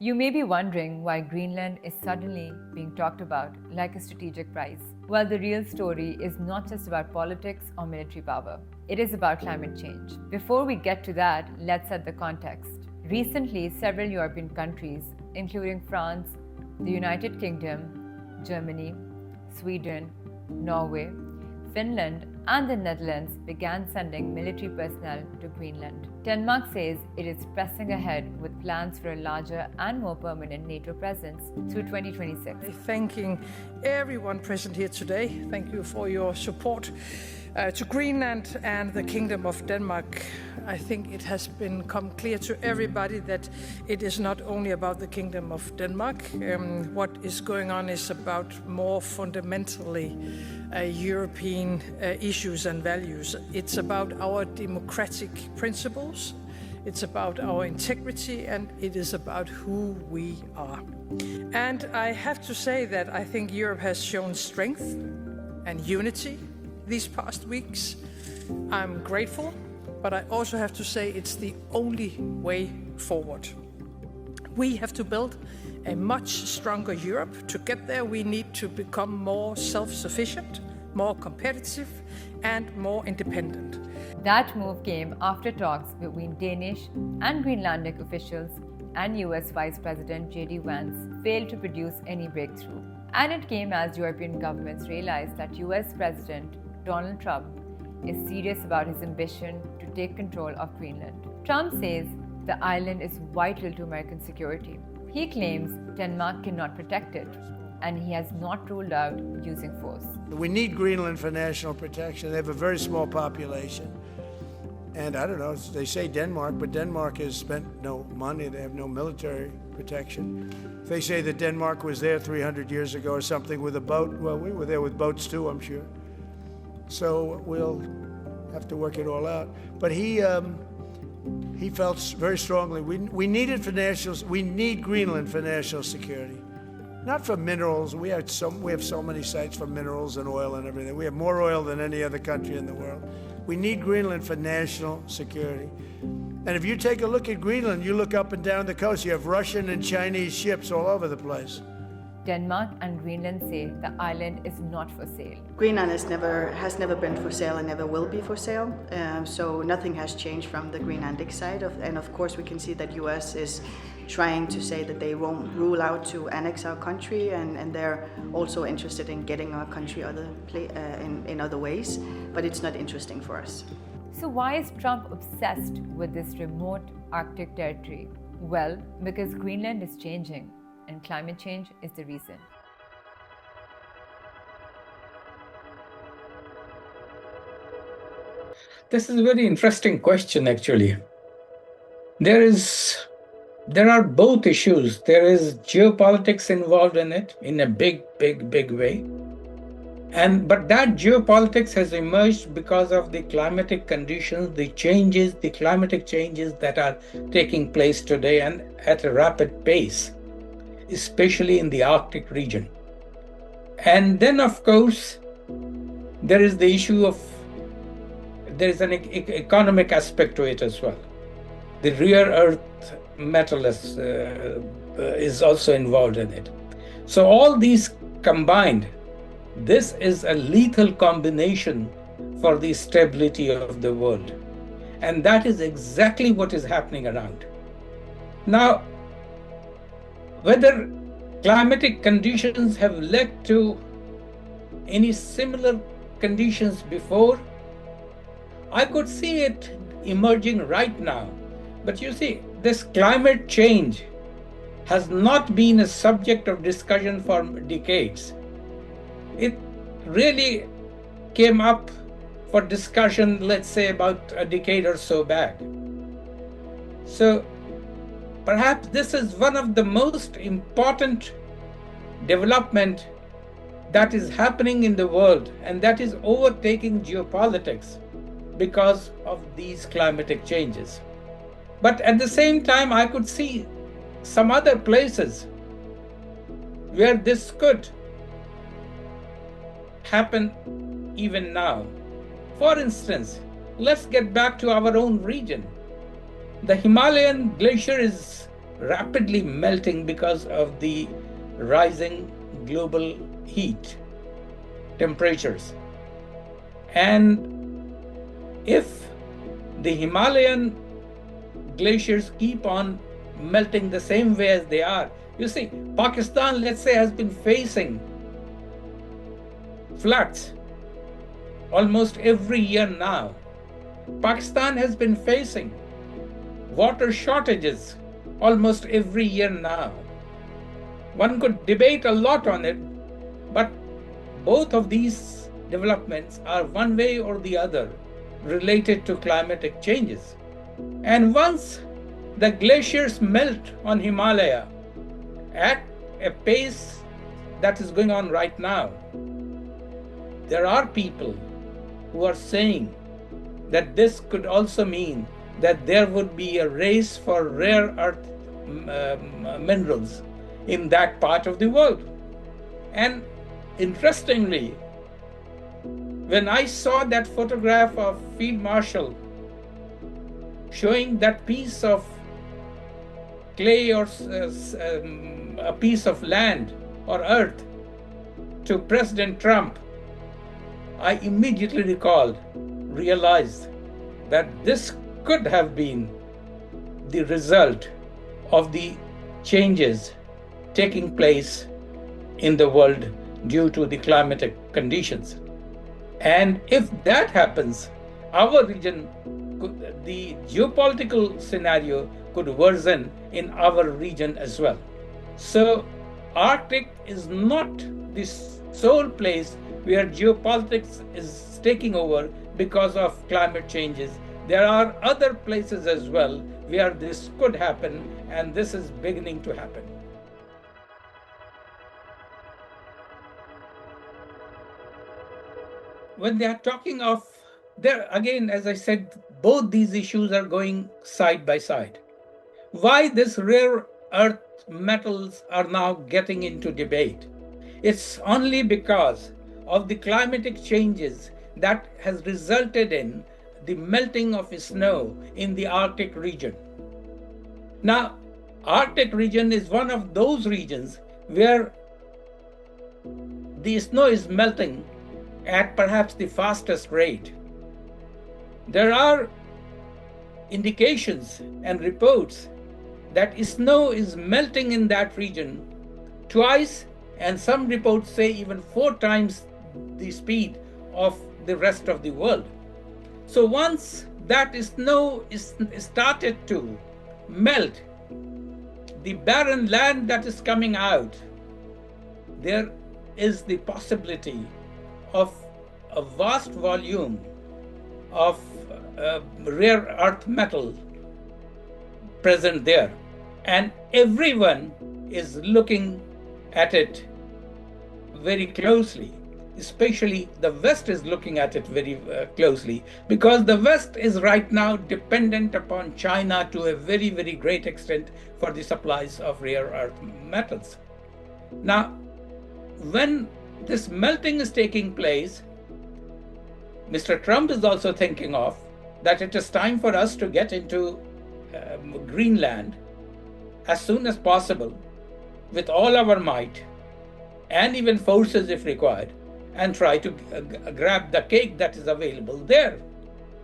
You may be wondering why Greenland is suddenly being talked about like a strategic prize. Well, the real story is not just about politics or military power. It is about climate change. Before we get to that, let's set the context. Recently, several European countries, including France, the United Kingdom, Germany, Sweden, Norway, Finland, and the Netherlands began sending military personnel to Greenland. Denmark says it is pressing ahead with plans for a larger and more permanent NATO presence through 2026. Thanking everyone present here today. Thank you for your support to Greenland and the Kingdom of Denmark. I think it has become clear to everybody that it is not only about the Kingdom of Denmark. What is going on is about more fundamentally European issues and values. It's about our democratic principles, it's about our integrity, and it is about who we are. And I have to say that I think Europe has shown strength and unity these past weeks. I'm grateful, but I also have to say it's the only way forward. We have to build a much stronger Europe. To get there, we need to become more self-sufficient, more competitive, and more independent. That move came after talks between Danish and Greenlandic officials and US Vice President J.D. Vance failed to produce any breakthrough. And it came as European governments realized that US President Donald Trump is serious about his ambition to take control of Greenland. Trump says the island is vital to American security. He claims Denmark cannot protect it, and he has not ruled out using force. We need Greenland for national protection. They have a very small population. And I don't know, they say Denmark, but Denmark has spent no money. They have no military protection. If they say that Denmark was there 300 years ago or something with a boat, well, we were there with boats too, I'm sure. So we'll have to work it all out. But he felt very strongly we need Greenland for national security, not for minerals. We have so many sites for minerals and oil and everything. We have more oil than any other country in the world. We need Greenland for national security. And if you take a look at Greenland, you look up and down the coast, you have Russian and Chinese ships all over the place. Denmark and Greenland say the island is not for sale. Greenland has never been for sale and never will be for sale. So nothing has changed from the Greenlandic side. And of course, we can see that US is trying to say that they won't rule out to annex our country, and they're also interested in getting our country in other ways. But it's not interesting for us. So why is Trump obsessed with this remote Arctic territory? Well, because Greenland is changing, and climate change is the reason. This is a very interesting question, actually. There are both issues. There is geopolitics involved in it in a big way. But that geopolitics has emerged because of the climatic conditions, the climatic changes that are taking place today and at a rapid pace, especially in the Arctic region. And then, of course, there is the issue of, there is an economic aspect to it as well. The rare earth metal is also involved in it. So all these combined, this is a lethal combination for the stability of the world. And that is exactly what is happening around. Now, whether climatic conditions have led to any similar conditions before, I could see it emerging right now. But you see, this climate change has not been a subject of discussion for decades. It really came up for discussion, let's say, about a decade or so back. So perhaps this is one of the most important development that is happening in the world, and that is overtaking geopolitics because of these climatic changes. But at the same time, I could see some other places where this could happen even now. For instance, let's get back to our own region. The Himalayan glacier is rapidly melting because of the rising global heat temperatures. And if the Himalayan glaciers keep on melting the same way as they are, you see, Pakistan, let's say, has been facing floods almost every year now. Pakistan has been facing water shortages almost every year now. One could debate a lot on it, but both of these developments are one way or the other related to climatic changes. And once the glaciers melt on Himalaya at a pace that is going on right now, there are people who are saying that this could also mean that there would be a race for rare earth minerals in that part of the world. And interestingly, when I saw that photograph of Field Marshal showing that piece of clay or a piece of land or earth to President Trump, I immediately realized that this could have been the result of the changes taking place in the world due to the climatic conditions. And if that happens, our region, the geopolitical scenario could worsen in our region as well. So Arctic is not the sole place where geopolitics is taking over because of climate changes. There are other places as well where this could happen, and this is beginning to happen. When they are talking of, there again, as I said, both these issues are going side by side. Why this rare earth metals are now getting into debate? It's only because of the climatic changes that has resulted in the melting of snow in the Arctic region. Now, Arctic region is one of those regions where the snow is melting at perhaps the fastest rate. There are indications and reports that snow is melting in that region twice, and some reports say even 4 times the speed of the rest of the world. So once that snow is started to melt, the barren land that is coming out, there is the possibility of a vast volume of rare earth metal present there. And everyone is looking at it very closely. Especially the West is looking at it very closely, because the West is right now dependent upon China to a very, very great extent for the supplies of rare earth metals. Now, when this melting is taking place, Mr. Trump is also thinking of that it is time for us to get into Greenland as soon as possible with all our might and even forces if required, and try to grab the cake that is available there.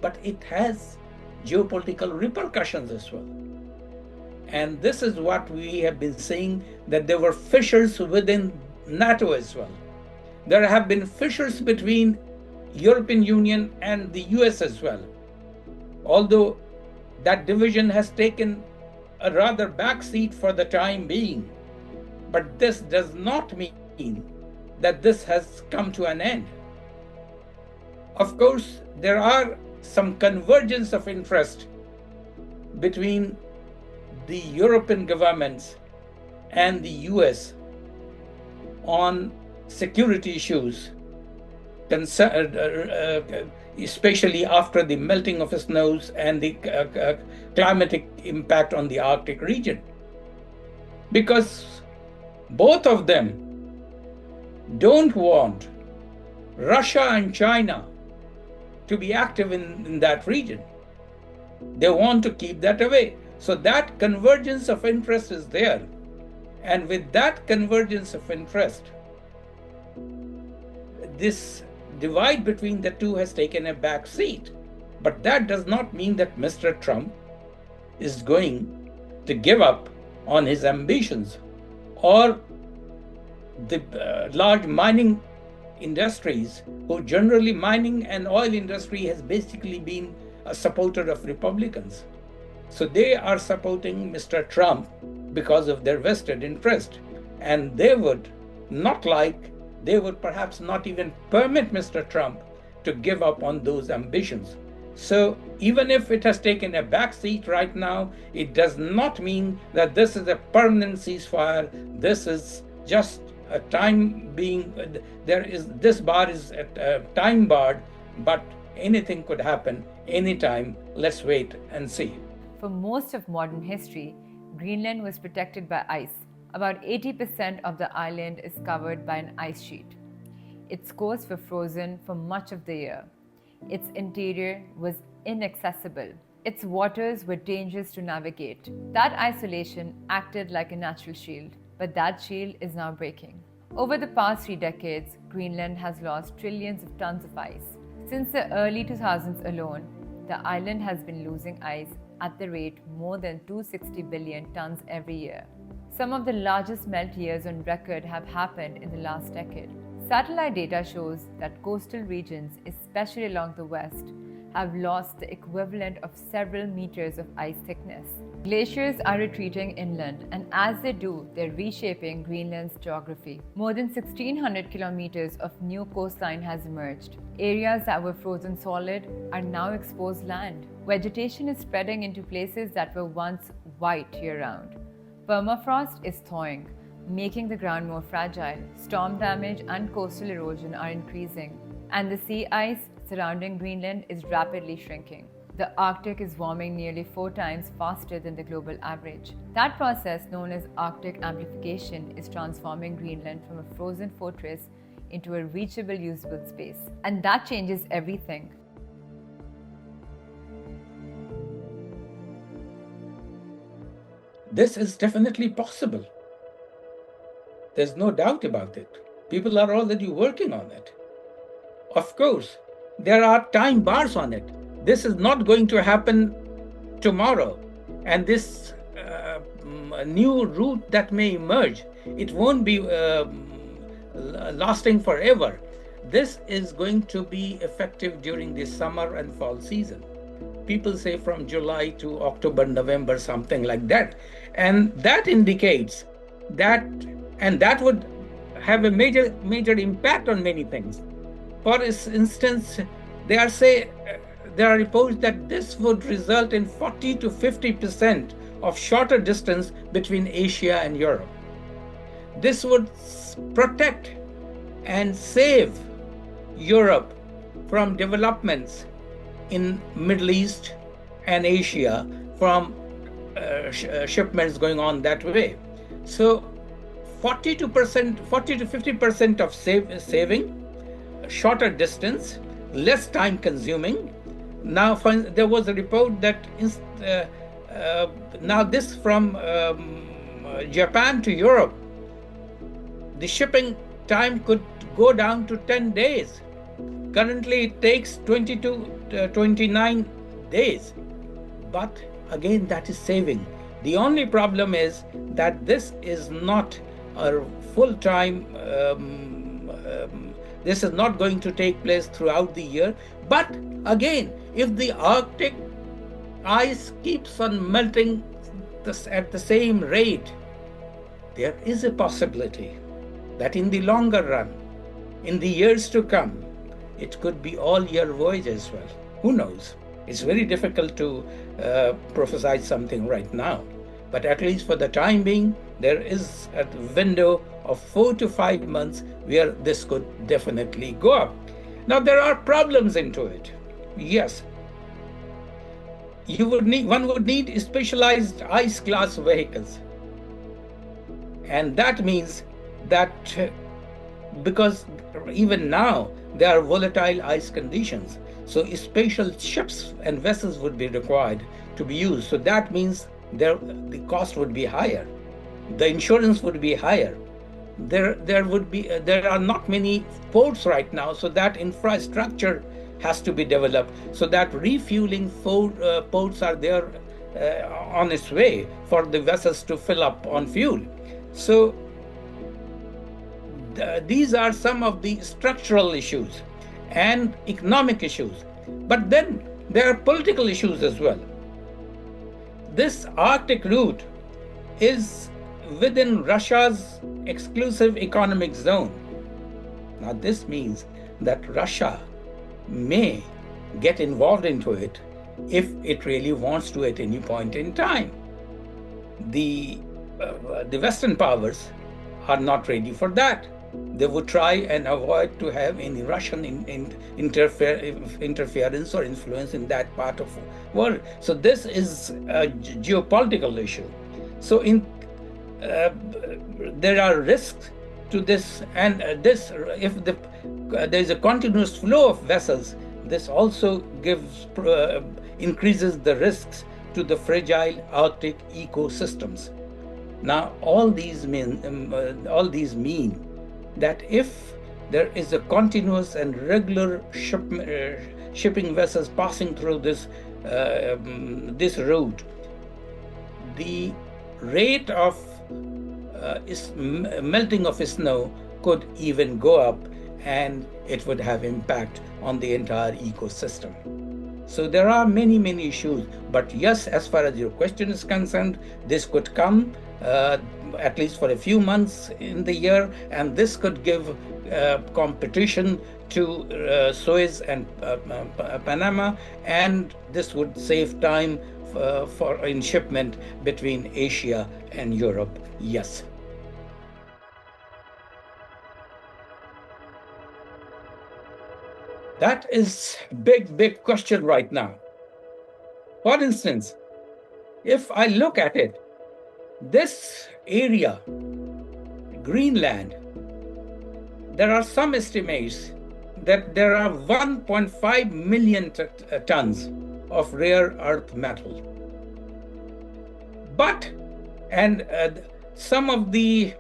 But it has geopolitical repercussions as well. And this is what we have been seeing, that there were fissures within NATO as well. There have been fissures between European Union and the US as well. Although that division has taken a rather backseat for the time being. But this does not mean that this has come to an end. Of course, there are some convergence of interest between the European governments and the US on security issues, especially after the melting of snows and the climatic impact on the Arctic region. Because both of them don't want Russia and China to be active in that region. They want to keep that away. So that convergence of interest is there. And with that convergence of interest, this divide between the two has taken a back seat. But that does not mean that Mr. Trump is going to give up on his ambitions, or the large mining industries, who generally mining and oil industry has basically been a supporter of Republicans. So they are supporting Mr. Trump because of their vested interest. And they would perhaps not even permit Mr. Trump to give up on those ambitions. So even if it has taken a back seat right now, it does not mean that this is a permanent ceasefire. This is just a time being, this bar is time barred, but anything could happen anytime. Let's wait and see. For most of modern history, Greenland was protected by ice. About 80% of the island is covered by an ice sheet. Its coasts were frozen for much of the year. Its interior was inaccessible. Its waters were dangerous to navigate. That isolation acted like a natural shield, but that shield is now breaking. Over the past 3 decades, Greenland has lost trillions of tons of ice. Since the early 2000s alone, the island has been losing ice at the rate more than 260 billion tons every year. Some of the largest melt years on record have happened in the last decade. Satellite data shows that coastal regions, especially along the west, have lost the equivalent of several meters of ice thickness. Glaciers are retreating inland, and as they do, they're reshaping Greenland's geography. More than 1,600 kilometers of new coastline has emerged. Areas that were frozen solid are now exposed land. Vegetation is spreading into places that were once white year-round. Permafrost is thawing, making the ground more fragile. Storm damage and coastal erosion are increasing, and the sea ice surrounding Greenland is rapidly shrinking. The Arctic is warming nearly 4 times faster than the global average. That process, known as Arctic amplification, is transforming Greenland from a frozen fortress into a reachable, usable space. And that changes everything. This is definitely possible. There's no doubt about it. People are already working on it. Of course, there are time bars on it. This is not going to happen tomorrow. And this new route that may emerge, it won't be lasting forever. This is going to be effective during the summer and fall season. People say from July to October, November, something like that. And that indicates that, and that would have a major impact on many things. For instance, there are reports that this would result in 40 to 50% of shorter distance between Asia and Europe. This would protect and save Europe from developments in Middle East and Asia from shipments going on that way. So 40 to 50% of saving, shorter distance, less time consuming. Now there was a report that now this from Japan to Europe, the shipping time could go down to 10 days. Currently it takes 20 to 29 days. But again, that is saving. The only problem is that this is not a full-time, this is not going to take place throughout the year. But again, if the Arctic ice keeps on melting at the same rate, there is a possibility that in the longer run, in the years to come, it could be all-year voyage as well. Who knows? It's very difficult to prophesy something right now. But at least for the time being, there is a window of 4 to 5 months where this could definitely go up. Now, there are problems into it. Yes. One would need specialized ice class vehicles. And that means that because even now there are volatile ice conditions, so special ships and vessels would be required to be used. So that means the cost would be higher. The insurance would be higher. There are not many ports right now, so that infrastructure has to be developed, so that refueling ports are there on its way for the vessels to fill up on fuel. So these are some of the structural issues and economic issues. But then there are political issues as well. This Arctic route is within Russia's exclusive economic zone. Now this means that Russia may get involved into it if it really wants to at any point in time. The Western powers are not ready for that. They would try and avoid to have any Russian interference or influence in that part of the world. So this is a geopolitical issue. So there are risks to this, and if there is a continuous flow of vessels, this also increases the risks to the fragile Arctic ecosystems. Now, all these mean that if there is a continuous and regular shipping vessels passing through this route, the rate of melting of snow could even go up, and it would have impact on the entire ecosystem. So there are many issues, but yes, as far as your question is concerned, this could come at least for a few months in the year, and this could give competition to Suez and Panama, and this would save time in shipment between Asia and Europe. Yes. That is big question right now. For instance, if I look at it, this area, Greenland, there are some estimates that there are 1.5 million tons of rare earth metal. But, and some of the,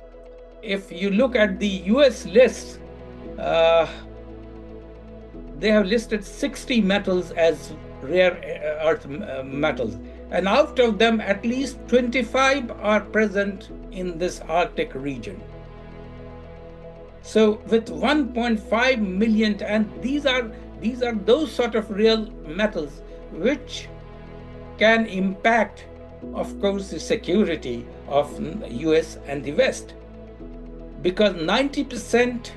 if you look at the US list, they have listed 60 metals as rare earth metals. And out of them, at least 25 are present in this Arctic region. So with 1.5 million, and these are those sort of real metals which can impact, of course, the security of US and the West. Because 90%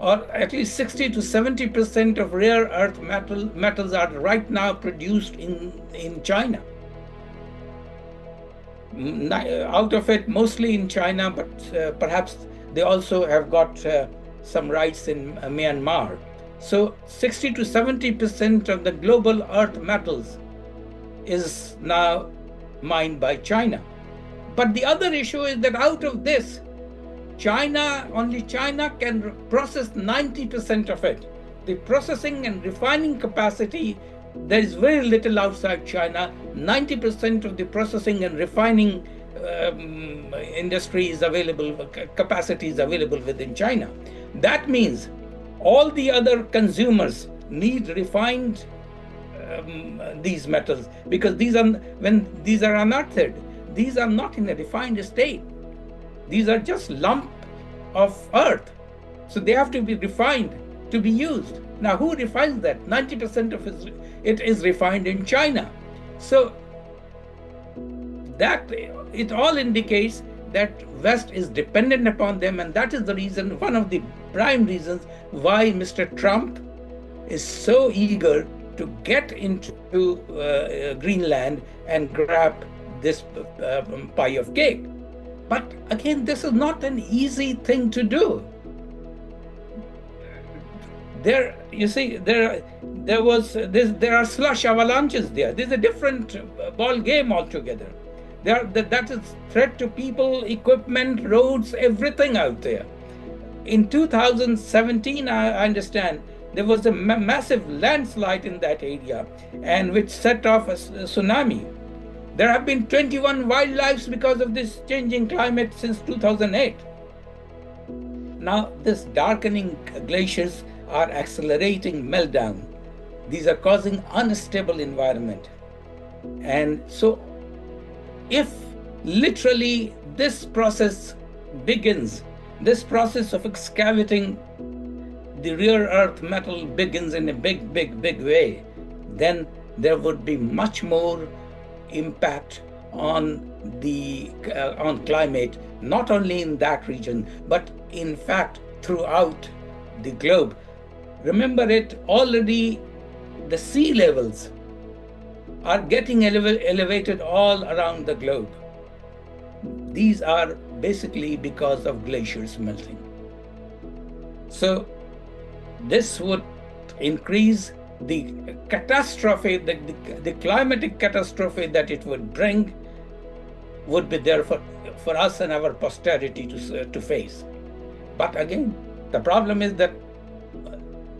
or at least 60 to 70% of rare earth metals are right now produced in China. Out of it, mostly in China, but perhaps they also have got some rights in Myanmar. So 60 to 70% of the global earth metals is now mined by China. But the other issue is that out of this, only China can process 90% of it. The processing and refining capacity, there is very little outside China. 90% of the processing and refining industry is available, capacity is available within China. That means all the other consumers need refined these metals, because when these are unearthed, these are not in a refined state. These are just lump of earth. So they have to be refined to be used. Now, who refines that? 90% of it is refined in China. So that it all indicates that West is dependent upon them, and that is the reason, one of the prime reasons why Mr. Trump is so eager to get into Greenland and grab this pie of cake. But again, this is not an easy thing to do. There, you see, there are slush avalanches there. There's a different ball game altogether. That is threat to people, equipment, roads, everything out there. In 2017, I understand, there was a massive landslide in that area, and which set off a tsunami. There have been 21 wildlives because of this changing climate since 2008. Now, this darkening glaciers are accelerating meltdown. These are causing unstable environment. And so, if literally this process begins, this process of excavating the rare earth metal begins in a big way, then there would be much more impact on on climate, not only in that region, but in fact throughout the globe. Remember it, already the sea levels are getting elevated all around the globe. These are basically because of glaciers melting. So this would increase the catastrophe, the climatic catastrophe that it would bring would be there for us and our posterity to face. But again, the problem is that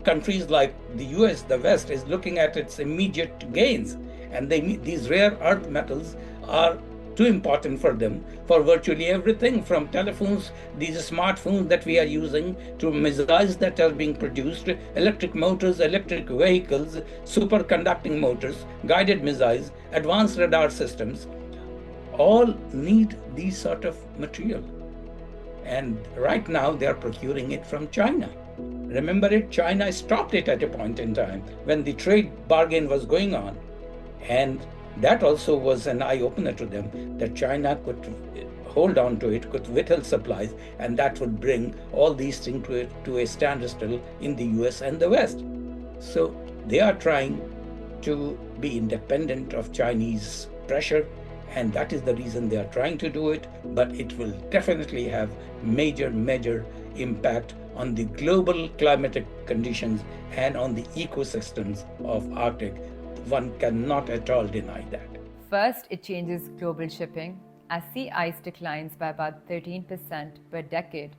countries like the US, the West, is looking at its immediate gains, and these rare earth metals are too important for them for virtually everything, from telephones, these smartphones that we are using, to missiles that are being produced, electric motors, electric vehicles, superconducting motors, guided missiles, advanced radar systems, all need these sort of material. And right now they are procuring it from China. Remember it, China stopped it at a point in time when the trade bargain was going on. And that also was an eye-opener to them, that China could hold on to it, could withhold supplies, and that would bring all these things to a standstill in the US and the West. So they are trying to be independent of Chinese pressure, and that is the reason they are trying to do it, but it will definitely have major impact on the global climatic conditions and on the ecosystems of Arctic. One cannot at all deny that. First, it changes global shipping. As sea ice declines by about 13% per decade,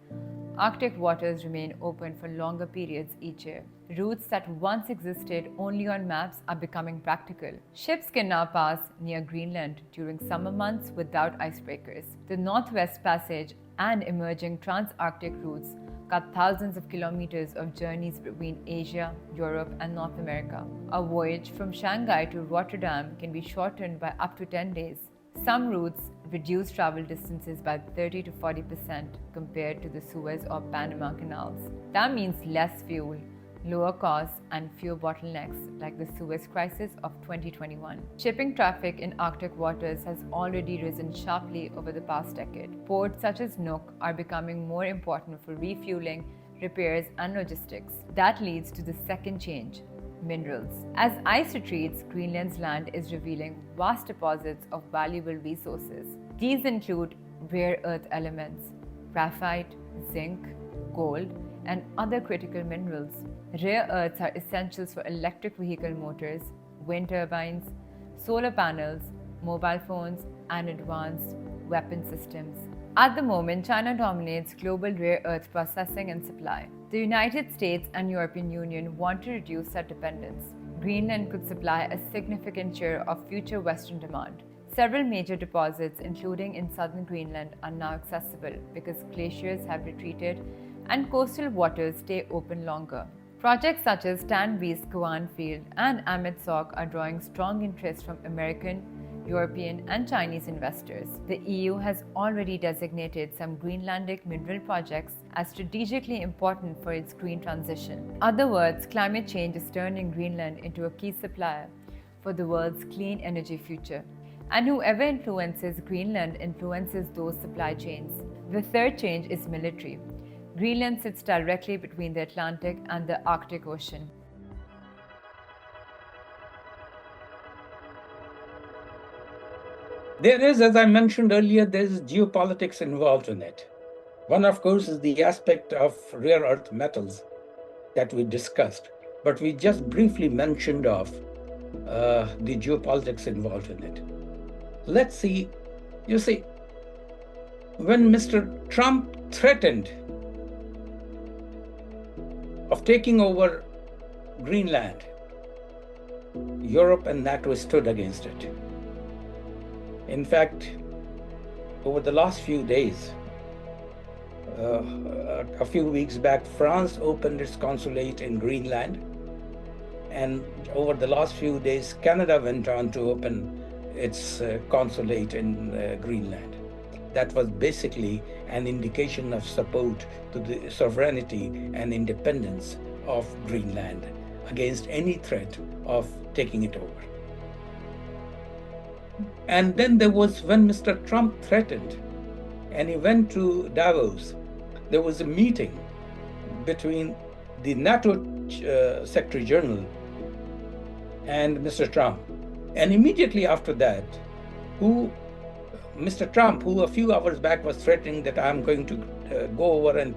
Arctic waters remain open for longer periods each year. Routes that once existed only on maps are becoming practical. Ships can now pass near Greenland during summer months without icebreakers. The Northwest Passage and emerging trans-Arctic routes cut thousands of kilometers of journeys between Asia, Europe, and North America. A voyage from Shanghai to Rotterdam can be shortened by up to 10 days. Some routes reduce travel distances by 30 to 40% compared to the Suez or Panama canals. That means less fuel, lower costs, and fewer bottlenecks like the Suez crisis of 2021. Shipping traffic in Arctic waters has already risen sharply over the past decade. Ports such as Nuuk are becoming more important for refueling, repairs, and logistics. That leads to the second change: minerals. As ice retreats, Greenland's land is revealing vast deposits of valuable resources. These include rare earth elements, graphite, zinc, gold, and other critical minerals. Rare earths are essentials for electric vehicle motors, wind turbines, solar panels, mobile phones, and advanced weapon systems. At the moment, China dominates global rare earth processing and supply. The United States and European Union want to reduce that dependence. Greenland could supply a significant share of future Western demand. Several major deposits, including in southern Greenland, are now accessible because glaciers have retreated and coastal waters stay open longer. Projects such as Tanvi's Kuan Field and Amit Sok are drawing strong interest from American, European, and Chinese investors. The EU has already designated some Greenlandic mineral projects as strategically important for its green transition. In other words, climate change is turning Greenland into a key supplier for the world's clean energy future. And whoever influences Greenland influences those supply chains. The third change is military. Greenland sits directly between the Atlantic and the Arctic Ocean. There is, as I mentioned earlier, there is geopolitics involved in it. One, of course, is the aspect of rare earth metals that we discussed, but we just briefly mentioned of the geopolitics involved in it. Let's see, you see, when Mr. Trump threatened of taking over Greenland, Europe and NATO stood against it. In fact, over the last few days, a few weeks back, France opened its consulate in Greenland. And over the last few days, Canada went on to open its consulate in Greenland. That was basically an indication of support to the sovereignty and independence of Greenland against any threat of taking it over. And then there was when Mr. Trump threatened and he went to Davos, there was a meeting between the NATO Secretary General and Mr. Trump. And immediately after that, Mr. Trump, who a few hours back was threatening that I'm going to go ahead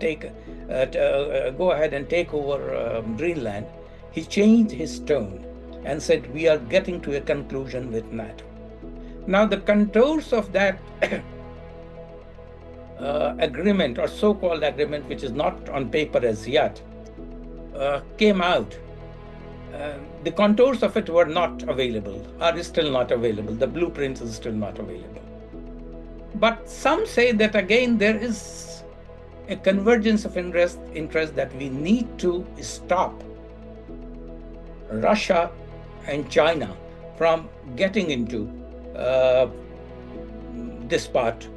and take over Greenland, he changed his tone and said, we are getting to a conclusion with NATO. Now, the contours of that agreement or so-called agreement, which is not on paper as yet, came out. The contours of it were not available, are still not available. The blueprint is still not available. But some say that again, there is a convergence of interest that we need to stop Russia and China from getting into this part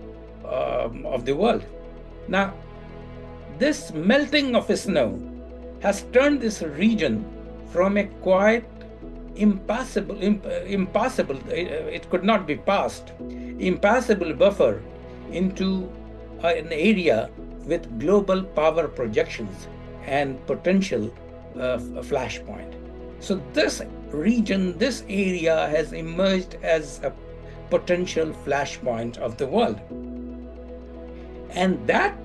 of the world. Now, this melting of snow has turned this region from a quiet, impassable, it could not be passed, impassable buffer into an area with global power projections and potential flashpoint. So this region, this area has emerged as a potential flashpoint of the world. And that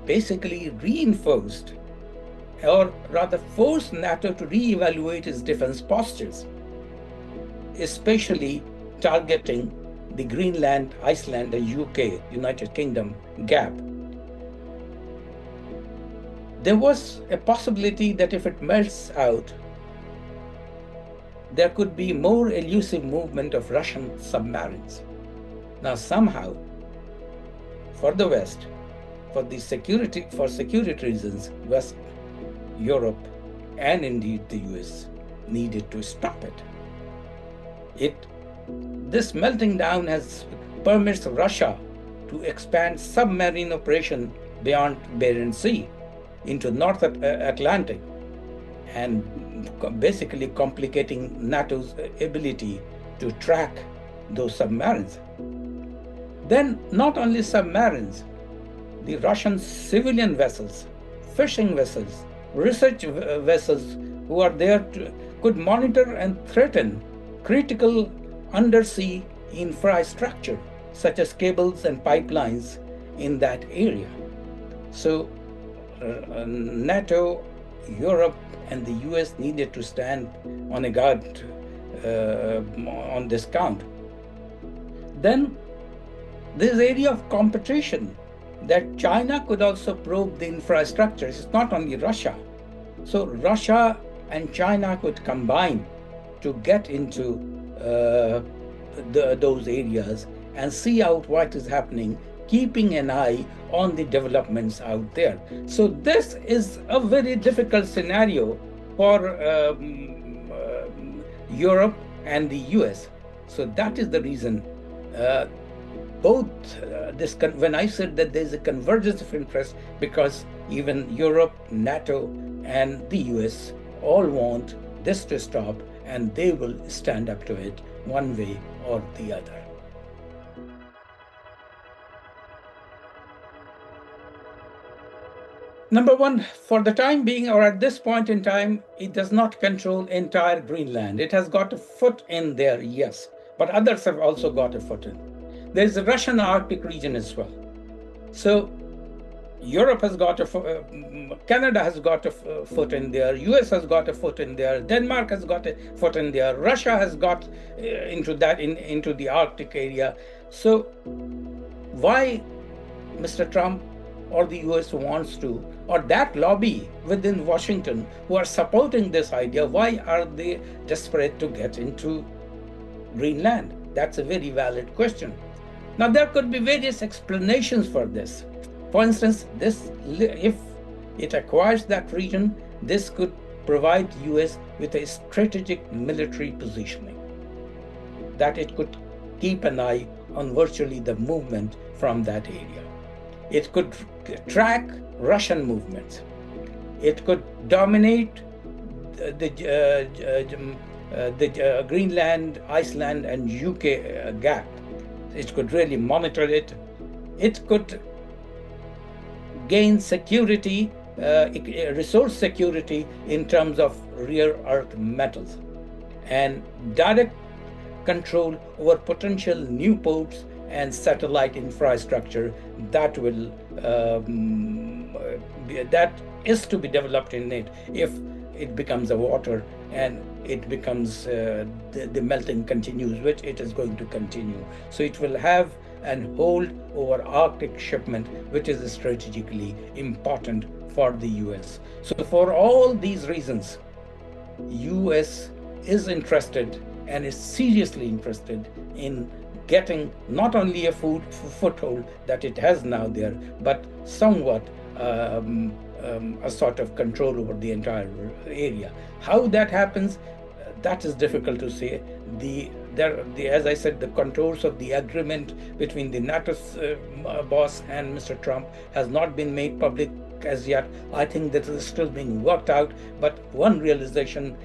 basically reinforced, or rather forced NATO to reevaluate its defense postures, especially targeting the Greenland, Iceland, and UK, United Kingdom gap. There was a possibility that if it melts out, there could be more elusive movement of Russian submarines. Now somehow, for the West, for security reasons, West, Europe, and indeed the US needed to stop it. This melting down permits Russia to expand submarine operation beyond Bering Sea into North Atlantic, and basically complicating NATO's ability to track those submarines. Then not only submarines, the Russian civilian vessels, fishing vessels, research vessels who are there could monitor and threaten critical undersea infrastructure, such as cables and pipelines in that area. So NATO, Europe, and the US needed to stand on a guard on this count. Then this area of competition, that China could also probe the infrastructure. It's not only Russia. So Russia and China could combine to get into those areas and see out what is happening, keeping an eye on the developments out there. So this is a very difficult scenario for Europe and the US. So that is the reason when I said that there's a convergence of interest, because even Europe, NATO, and the US all want this to stop, and they will stand up to it one way or the other. Number one, for the time being, or at this point in time, it does not control entire Greenland. It has got a foot in there, yes, but others have also got a foot in. There's the Russian Arctic region as well. So Europe has got Canada has got a foot in there, US has got a foot in there, Denmark has got a foot in there, Russia has got into the Arctic area. So why Mr. Trump or the US wants to, or that lobby within Washington who are supporting this idea, why are they desperate to get into Greenland? That's a very valid question. Now, there could be various explanations for this. For instance, if it acquires that region, this could provide the US with a strategic military positioning, that it could keep an eye on virtually the movement from that area. It could track Russian movements. It could dominate the Greenland, Iceland, and UK gap. It could really monitor it. It could gain security, resource security in terms of rare earth metals, and direct control over potential new ports and satellite infrastructure that will that is to be developed in it if it becomes a water and it becomes the melting continues, which it is going to continue. So it will have and hold over Arctic shipment, which is strategically important for the US. So for all these reasons, US is interested and is seriously interested in getting not only a foothold that it has now there, but somewhat a sort of control over the entire area. How that happens, that is difficult to say. As I said, the contours of the agreement between the NATO's boss and Mr. Trump has not been made public as yet. I think that is still being worked out, but one realization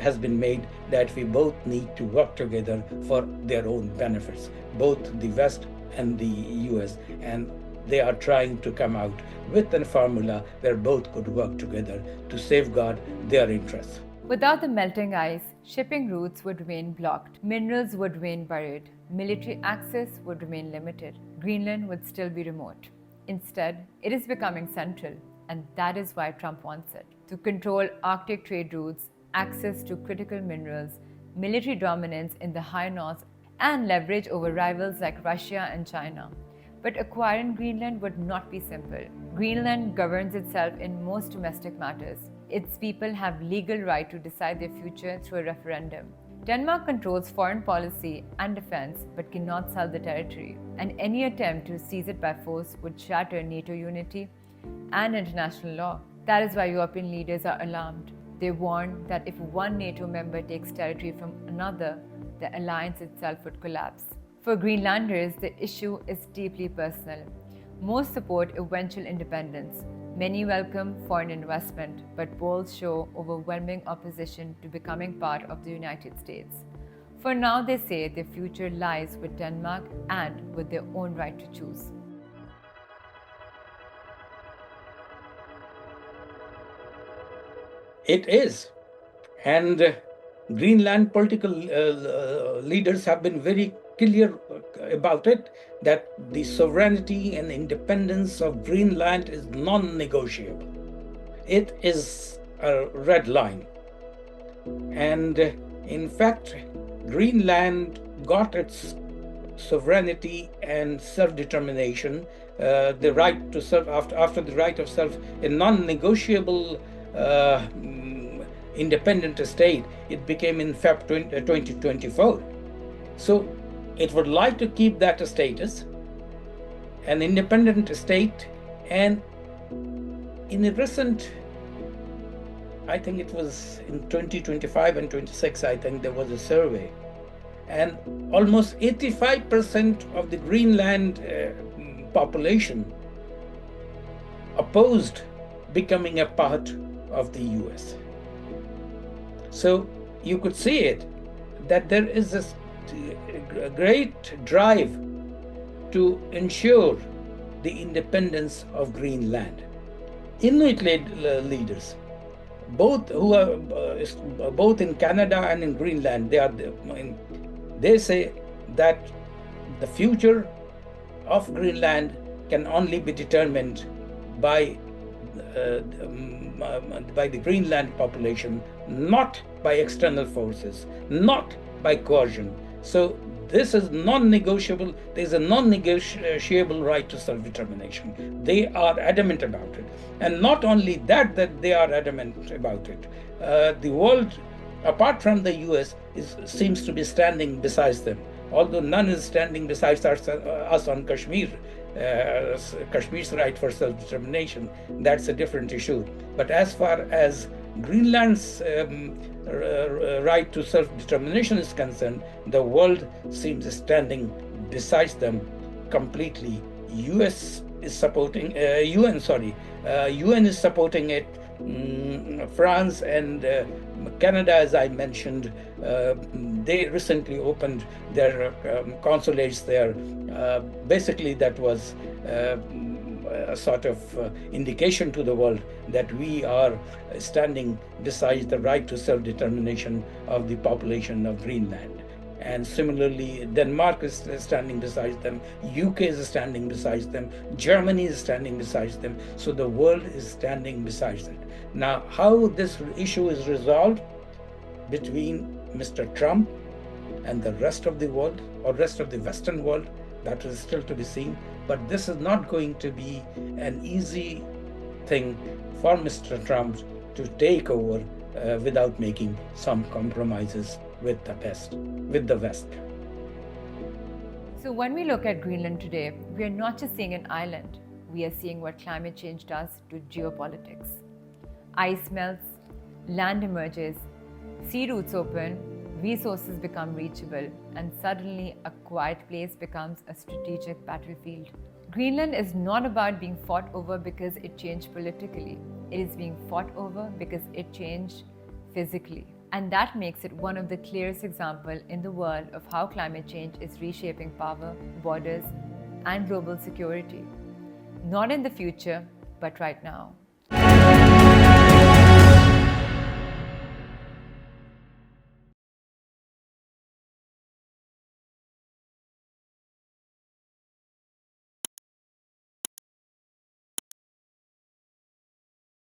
has been made that we both need to work together for their own benefits, both the West and the US, and they are trying to come out with a formula where both could work together to safeguard their interests. Without the melting ice, shipping routes would remain blocked, minerals would remain buried, military access would remain limited, Greenland would still be remote. Instead, it is becoming central, and that is why Trump wants it. To control Arctic trade routes, access to critical minerals, military dominance in the high north, and leverage over rivals like Russia and China. But acquiring Greenland would not be simple. Greenland governs itself in most domestic matters. Its people have legal right to decide their future through a referendum. Denmark controls foreign policy and defense but cannot sell the territory, and any attempt to seize it by force would shatter NATO unity and international law. That is why European leaders are alarmed. They warn that if one NATO member takes territory from another, the alliance itself would collapse. For Greenlanders, the issue is deeply personal. Most support eventual independence. Many welcome foreign investment, but polls show overwhelming opposition to becoming part of the United States. For now, they say their future lies with Denmark and with their own right to choose. It is. And Greenland political leaders have been very clear about it, that the sovereignty and independence of Greenland is non-negotiable. It is a red line. And in fact, Greenland got its sovereignty and self-determination, the right to self, after the right of self, a non-negotiable independent state. It became in February 2024. So it would like to keep that status, an independent state, and in a recent, I think it was in 2025 and 26, I think there was a survey, and almost 85% of the Greenland population opposed becoming a part of the US. So you could see it, that there is this great drive to ensure the independence of Greenland. Inuit leaders, both who are both in Canada and in Greenland, they say that the future of Greenland can only be determined by the Greenland population, not by external forces, not by coercion. So this is non-negotiable. There is a non-negotiable right to self-determination. They are adamant about it. And not only that they are adamant about it. The world, apart from the US, seems to be standing beside them although none is standing besides us on Kashmir. Kashmir's right for self-determination, that's a different issue. But as far as Greenland's right to self-determination is concerned, the world seems standing besides them completely. UN is supporting it. France and Canada, as I mentioned, they recently opened their consulates there. Basically, that was a sort of indication to the world that we are standing beside the right to self-determination of the population of Greenland. And similarly, Denmark is standing beside them, UK is standing beside them, Germany is standing beside them. So the world is standing beside them. Now, how this issue is resolved between Mr. Trump and the rest of the world, or rest of the Western world, that is still to be seen. But this is not going to be an easy thing for Mr. Trump to take over without making some compromises with the West. So when we look at Greenland today, we are not just seeing an island, we are seeing what climate change does to geopolitics. Ice melts, land emerges, sea routes open, resources become reachable, and suddenly a quiet place becomes a strategic battlefield. Greenland is not about being fought over because it changed politically. It is being fought over because it changed physically. And that makes it one of the clearest examples in the world of how climate change is reshaping power, borders, and global security. Not in the future, but right now.